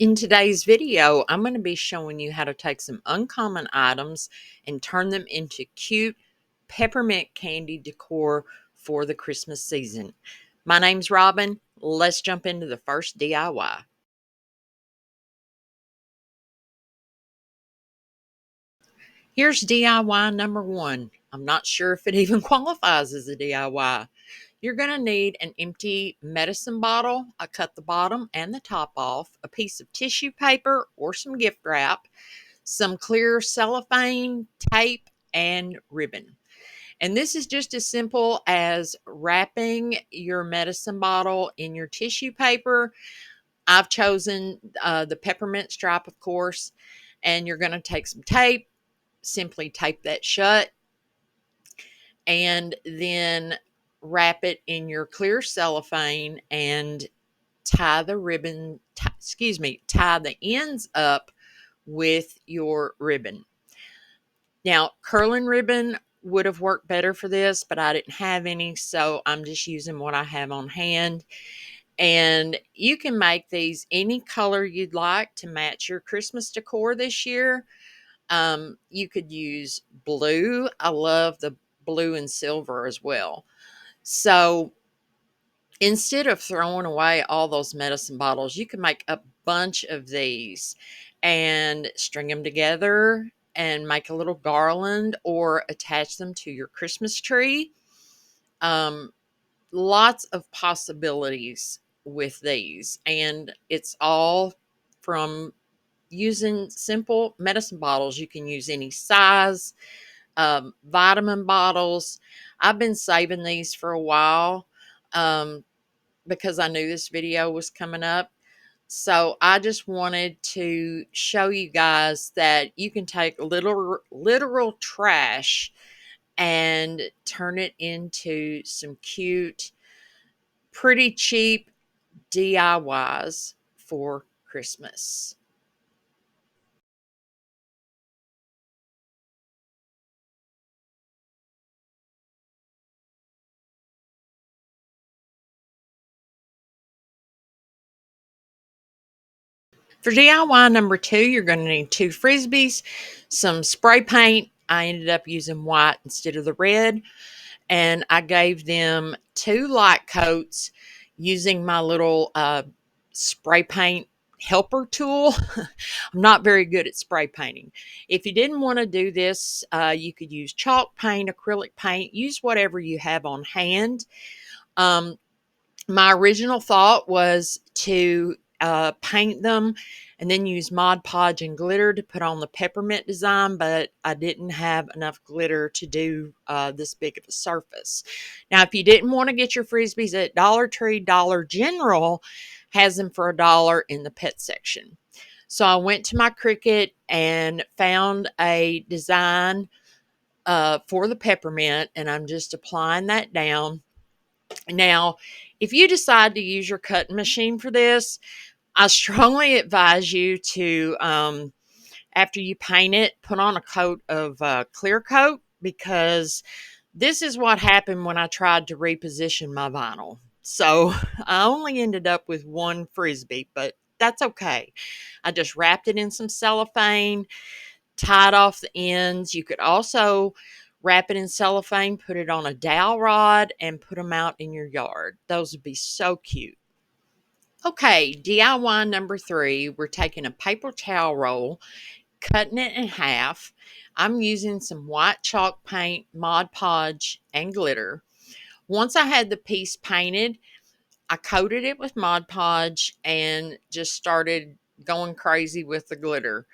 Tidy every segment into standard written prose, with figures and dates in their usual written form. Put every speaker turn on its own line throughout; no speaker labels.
In today's video, I'm going to be showing you how to take some uncommon items and turn them into cute peppermint candy decor for the Christmas season. My name's Robin. Let's jump into the first DIY. Here's DIY number one. I'm not sure if it even qualifies as a DIY. You're going to need an empty medicine bottle. I cut the bottom and the top off, a piece of tissue paper or some gift wrap, some clear cellophane, tape, and ribbon. And this is just as simple as wrapping your medicine bottle in your tissue paper. I've chosen the peppermint stripe, of course, and you're going to take some tape, simply tape that shut, and then wrap it in your clear cellophane and tie the ribbon, tie the ends up with your ribbon. Now, curling ribbon would have worked better for this, but I didn't have any, so I'm just using what I have on hand. And you can make these any color you'd like to match your Christmas decor this year. You could use blue. I love the blue and silver as well. So instead of throwing away all those medicine bottles, you can make a bunch of these and string them together and make a little garland or attach them to your Christmas tree. Um, Lots of possibilities with these, and it's all from using simple medicine bottles. You can use any size, vitamin bottles. I've been saving these for a while. Because I knew this video was coming up. So I just wanted to show you guys that you can take literal trash and turn it into some cute, pretty cheap DIYs for Christmas. For DIY number two, you're going to need 2 Frisbees, some spray paint. I ended up using white instead of the red, and I gave them 2 light coats using my little spray paint helper tool. I'm not very good at spray painting. If you didn't want to do this, you could use chalk paint, acrylic paint, use whatever you have on hand. Um, my original thought was to paint them and then use Mod Podge and glitter to put on the peppermint design, but I didn't have enough glitter to do this big of a surface. Now, if you didn't want to get your Frisbees at Dollar Tree, Dollar General has them for $1 in the pet section. So I went to my Cricut and found a design for the peppermint, and I'm just applying that down. Now, if you decide to use your cutting machine for this, I strongly advise you to, after you paint it, put on a coat of clear coat, because this is what happened when I tried to reposition my vinyl. So I only ended up with 1 Frisbee, but that's okay. I just wrapped it in some cellophane, tied off the ends. You could also wrap it in cellophane, put it on a dowel rod, and put them out in your yard. Those would be so cute. Okay, DIY number 3, we're taking a paper towel roll, cutting it in half. I'm using some white chalk paint, Mod Podge, and glitter. Once I had the piece painted, I coated it with Mod Podge and just started going crazy with the glitter.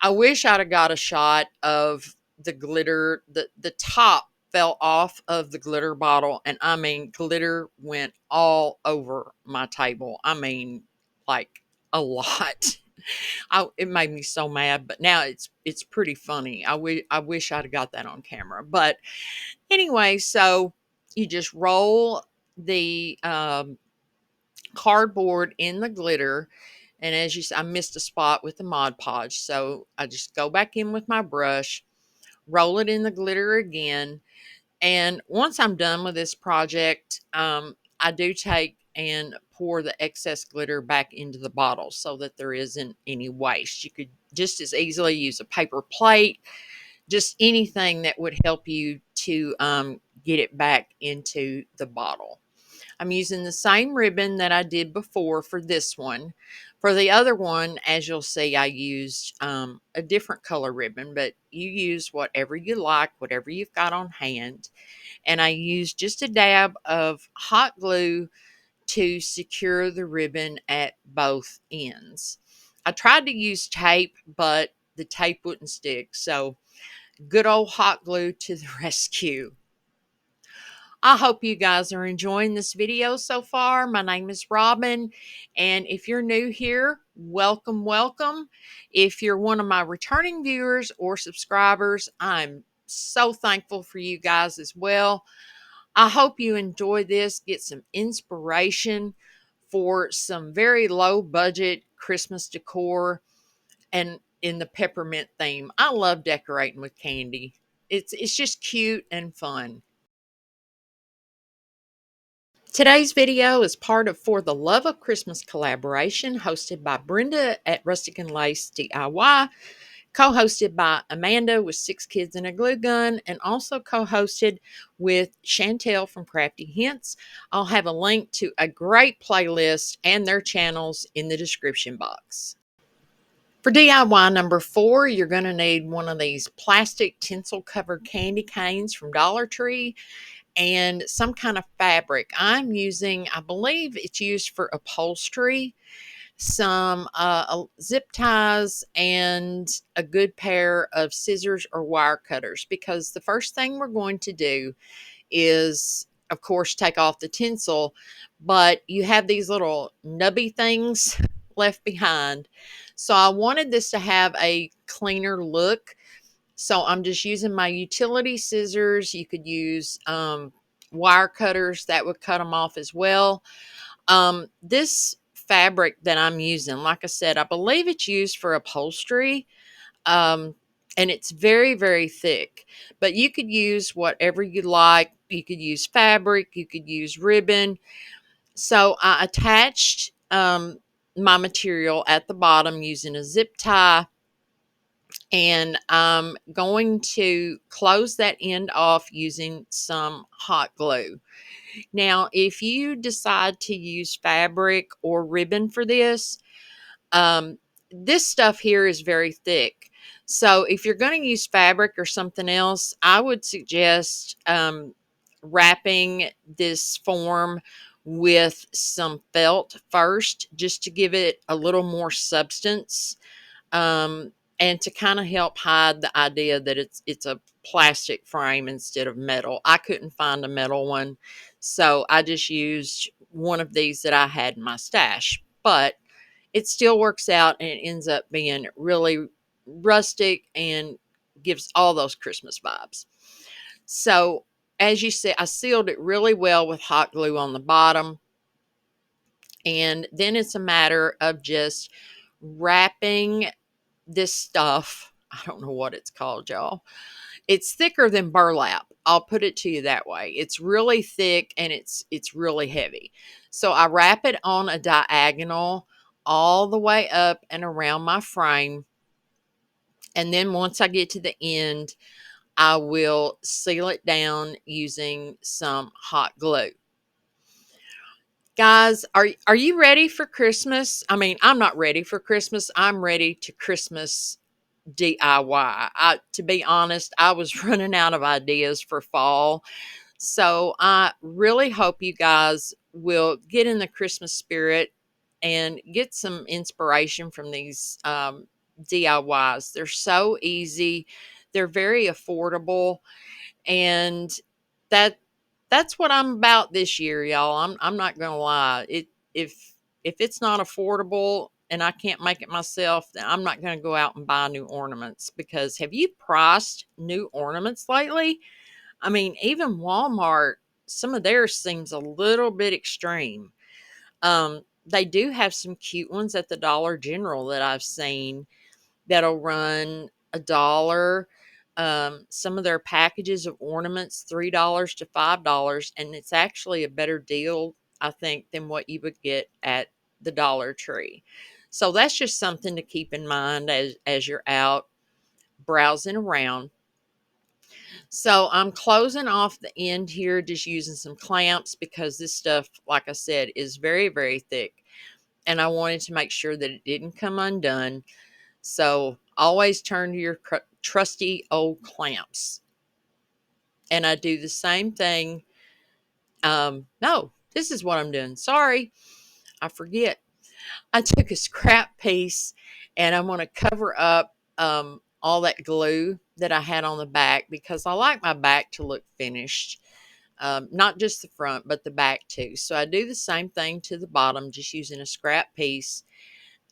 I wish I'd have got a shot of the glitter. The top fell off of the glitter bottle, and I mean, glitter went all over my table. I mean, like a lot. It made me so mad, but now it's pretty funny. I wish I'd have got that on camera. But anyway, so you just roll the cardboard in the glitter, and as you said, I missed a spot with the Mod Podge, so I just go back in with my brush, roll it in the glitter again, and once I'm done with this project, I do take and pour the excess glitter back into the bottle so that there isn't any waste. You could just as easily use a paper plate, just anything that would help you to get it back into the bottle. I'm using the same ribbon that I did before for this one. For the other one, as you'll see, I used a different color ribbon, but you use whatever you like, whatever you've got on hand. And I used just a dab of hot glue to secure the ribbon at both ends. I tried to use tape, but the tape wouldn't stick. So good old hot glue to the rescue. I hope you guys are enjoying this video so far. My name is Robin, and if you're new here, welcome, welcome. If you're one of my returning viewers or subscribers, I'm so thankful for you guys as well. I hope you enjoy this, get some inspiration for some very low budget Christmas decor and in the peppermint theme. I love decorating with candy. It's just cute and fun. Today's video is part of For the Love of Christmas collaboration hosted by Brenda at Rustic and Lace DIY, co-hosted by Amanda with 6 Kids and a Glue Gun, and also co-hosted with Chantel from Crafty Hints. I'll have a link to a great playlist and their channels in the description box. For DIY number 4, you're going to need one of these plastic tinsel covered candy canes from Dollar Tree and some kind of fabric. I'm using, I believe it's used for upholstery, some zip ties, and a good pair of scissors or wire cutters, because the first thing we're going to do is, of course, take off the tinsel, but you have these little nubby things left behind. So I wanted this to have a cleaner look. So I'm just using my utility scissors. You could use wire cutters that would cut them off as well. This fabric that I'm using, like I said, I believe it's used for upholstery. And it's very, very thick. But you could use whatever you like. You could use fabric. You could use ribbon. So I attached my material at the bottom using a zip tie, and I'm going to close that end off using some hot glue. Now, if you decide to use fabric or ribbon for this stuff here is very thick. So if you're going to use fabric or something else, I would suggest wrapping this form with some felt first, just to give it a little more substance. And to kind of help hide the idea that it's a plastic frame instead of metal. I couldn't find a metal one, so I just used one of these that I had in my stash. But it still works out, and it ends up being really rustic and gives all those Christmas vibes. So as you see, I sealed it really well with hot glue on the bottom. And then it's a matter of just wrapping this stuff. I don't know what it's called, y'all. It's thicker than burlap. I'll put it to you that way. It's really thick and it's really heavy. So I wrap it on a diagonal all the way up and around my frame. And then once I get to the end, I will seal it down using some hot glue. Guys, are you ready for Christmas? I mean, I'm not ready for Christmas. I'm ready to Christmas DIY. To be honest, I was running out of ideas for fall. So I really hope you guys will get in the Christmas spirit and get some inspiration from these DIYs. They're so easy. They're very affordable, and that that's what I'm about this year, y'all. I'm not gonna lie. If it's not affordable and I can't make it myself, then I'm not gonna go out and buy new ornaments. Because have you priced new ornaments lately? I mean, even Walmart, some of theirs seems a little bit extreme. They do have some cute ones at the Dollar General that I've seen that'll run $1. Some of their packages of ornaments, $3 to $5, and it's actually a better deal I think, than what you would get at the Dollar Tree. So that's just something to keep in mind as you're out browsing around. So I'm closing off the end here, just using some clamps because this stuff, like I said, is very, very thick. And I wanted to make sure that it didn't come undone. So always turn to your trusty old clamps. And I do the same thing. No, this is what I'm doing. Sorry, I forget. I took a scrap piece and I'm going to cover up all that glue that I had on the back because I like my back to look finished. Not just the front, but the back too. So I do the same thing to the bottom, just using a scrap piece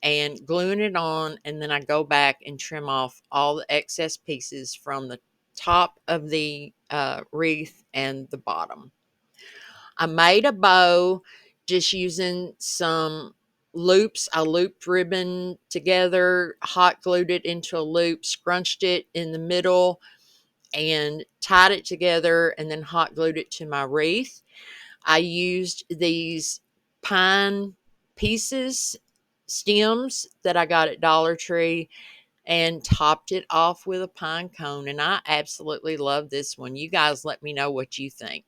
and gluing it on. And then I go back and trim off all the excess pieces from the top of the wreath and the bottom. I made a bow just using some loops. I looped ribbon together, hot glued it into a loop, scrunched it in the middle, and tied it together, and then hot glued it to my wreath. I used these pine pieces, stems that I got at Dollar Tree, and topped it off with a pine cone. And I absolutely love this one. You guys let me know what you think.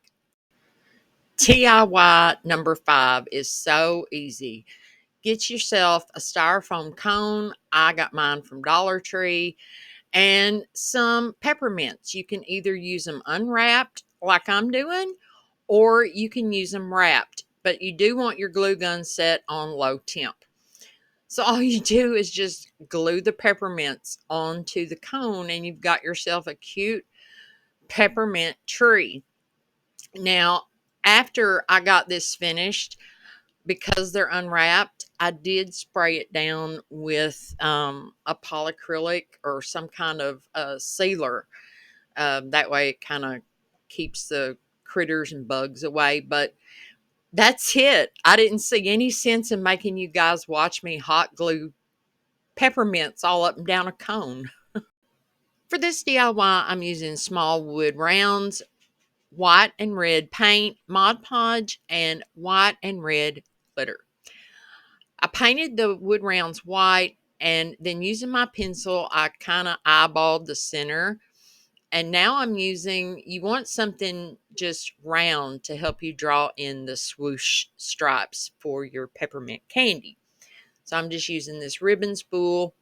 DIY number 5 is so easy. Get yourself a styrofoam cone. I got mine from Dollar Tree, and some peppermints. You can either use them unwrapped like I'm doing, or you can use them wrapped, but you do want your glue gun set on low temp. So all you do is just glue the peppermints onto the cone and you've got yourself a cute peppermint tree. Now, after I got this finished, because they're unwrapped, I did spray it down with a polyacrylic or some kind of sealer. That way it kind of keeps the critters and bugs away. But that's it. I didn't see any sense in making you guys watch me hot glue peppermints all up and down a cone. For this DIY, I'm using small wood rounds, white and red paint, Mod Podge, and white and red glitter. I painted the wood rounds white, and then using my pencil, I kind of eyeballed the center. And now I'm using, you want something just round to help you draw in the swoosh stripes for your peppermint candy. So I'm just using this ribbon spool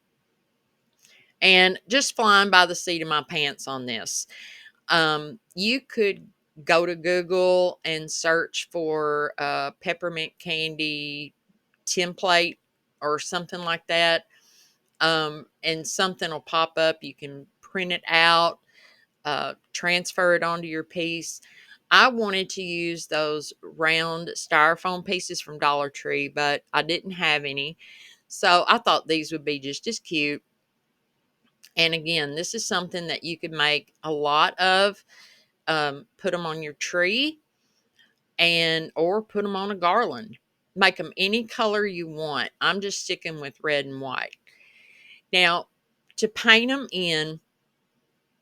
and just flying by the seat of my pants on this. You could go to Google and search for peppermint candy template or something like that. And something will pop up. You can print it out, transfer it onto your piece. I wanted to use those round styrofoam pieces from Dollar Tree, but I didn't have any. So I thought these would be just as cute. And again, this is something that you could make a lot of. Put them on your tree and or put them on a garland. Make them any color you want. I'm just sticking with red and white. Now, to paint them in,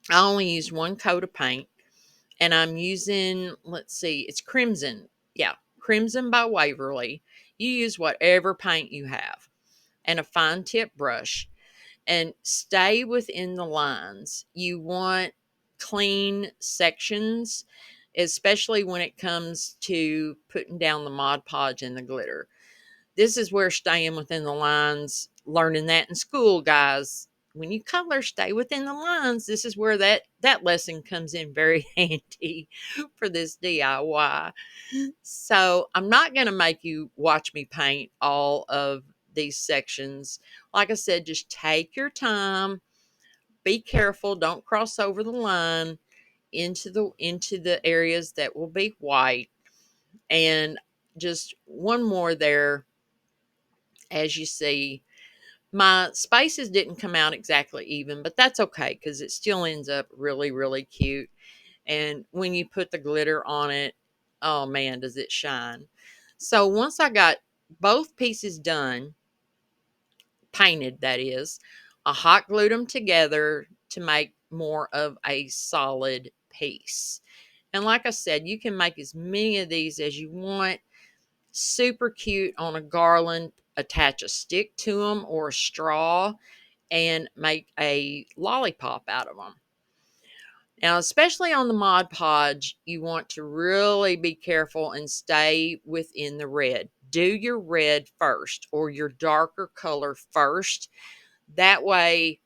I only use one coat of paint. And I'm using, let's see, it's Crimson. Yeah, Crimson by Waverly. You use whatever paint you have. And a fine tip brush. And stay within the lines. You want clean sections, especially when it comes to putting down the Mod Podge and the glitter. This is where staying within the lines, learning that in school, guys. When you color, stay within the lines. This is where that lesson comes in very handy for this DIY. So I'm not going to make you watch me paint all of these sections. Like I said, just take your time. Be careful. Don't cross over the line into the areas that will be white. And just one more there. As you see, my spaces didn't come out exactly even, but that's okay because it still ends up really, really cute. And when you put the glitter on it, oh man, does it shine. So once I got both pieces done, painted that is, I hot glued them together to make more of a solid piece. And like I said, you can make as many of these as you want. Super cute on a garland. Attach a stick to them or a straw and make a lollipop out of them. Now, especially on the Mod Podge, you want to really be careful and stay within the red. Do your red first or your darker color first. That way,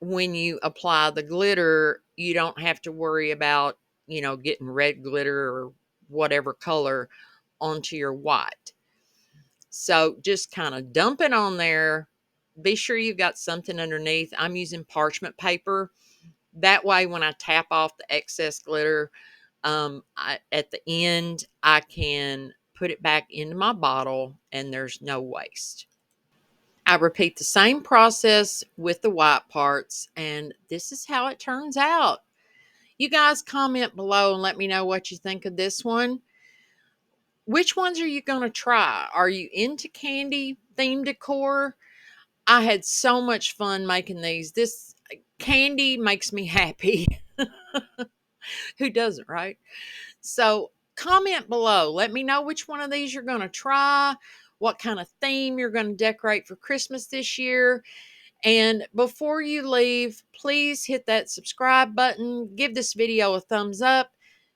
when you apply the glitter, you don't have to worry about, getting red glitter or whatever color onto your white. So just kind of dump it on there. Be sure you've got something underneath. I'm using parchment paper. That way, when I tap off the excess glitter at the end, I can put it back into my bottle and there's no waste. I repeat the same process with the white parts, and this is how it turns out. You guys comment below and let me know what you think of this one. Which ones are you going to try? Are you into candy themed decor? I had so much fun making these. This candy makes me happy. Who doesn't, right? So comment below. Let me know which one of these you're going to try, what kind of theme you're going to decorate for Christmas this year. And before you leave, please hit that subscribe button, give this video a thumbs up,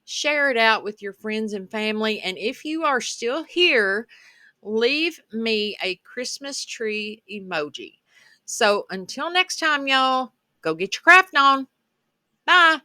share it out with your friends and family. And if you are still here, leave me a Christmas tree emoji. So until next time, y'all, go get your craft on. Bye.